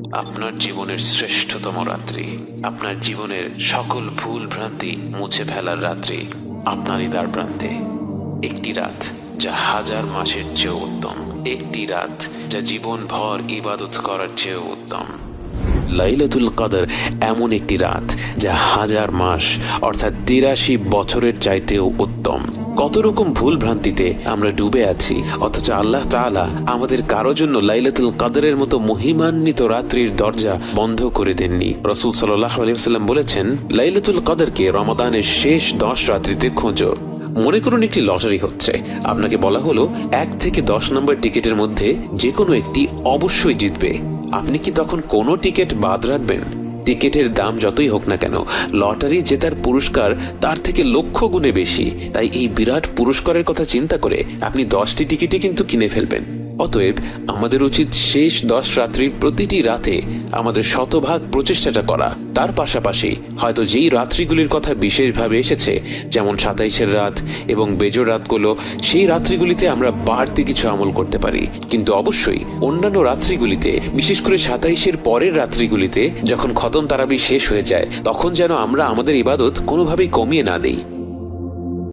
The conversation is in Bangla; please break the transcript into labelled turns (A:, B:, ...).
A: আপনার জীবনের শ্রেষ্ঠতম রাত্রি, আপনার জীবনের সকল ভুল ভ্রান্তি মুছে ফেলার রাত্রি আপনারই দ্বার প্রান্তে। একটি রাত যা হাজার মাসের চেয়েও উত্তম, একটি রাত যা জীবন ভর ইবাদত করার চেয়েও উত্তম। লাইলাতুল কদর এমন একটি রাত যা হাজার মাস অর্থাৎ ৮৩ বছরের চাইতেও উত্তম। কত রকম ভুল ভ্রান্তিতে আমরা ডুবে আছি, অথচ আল্লাহ তাআলা আমাদের কারো জন্য লাইলাতুল কদরের মতো মহিমান্বিত রাত্রির দরজা বন্ধ করে দেননি। রাসূল সাল্লাল্লাহু আলাইহি ওয়াসাল্লাম বলেছেন, লাইলাতুল কদরকে রমাদানের শেষ 10 রাত্রিতে খোঁজো। মনে করুন একটি লটারি হচ্ছে, আপনাকে বলা হলো 1 থেকে 10 নম্বর টিকিটের মধ্যে যে কোনো একটি অবশ্যই জিতবে। আপনি কি তখন কোনো টিকিট বাদ রাখবেন? টিকিটের দাম যতই হোক না কেন, লটারি জেতার পুরস্কার তার থেকে লক্ষ গুণে বেশি। তাই এই বিরাট পুরস্কারের কথা চিন্তা করে আপনি 10টি টিকিটই কিন্তু কিনে ফেলবেন। অতএব আমাদের উচিত শেষ 10 রাত্রির প্রতিটি রাতে আমাদের শতভাগ প্রচেষ্টাটা করা। তার পাশাপাশি হয়তো যেই রাত্রিগুলির কথা বিশেষভাবে এসেছে, যেমন 27-এর রাত এবং বেজোর রাতগুলো, সেই রাত্রিগুলিতে আমরা বাড়তি কিছু আমল করতে পারি। কিন্তু অবশ্যই অন্যান্য রাত্রিগুলিতে, বিশেষ করে 27-এর পরের রাত্রিগুলিতে যখন খতম তারাবি শেষ হয়ে যায়, তখন যেন আমরা আমাদের ইবাদত কোনোভাবেই কমিয়ে না দেই।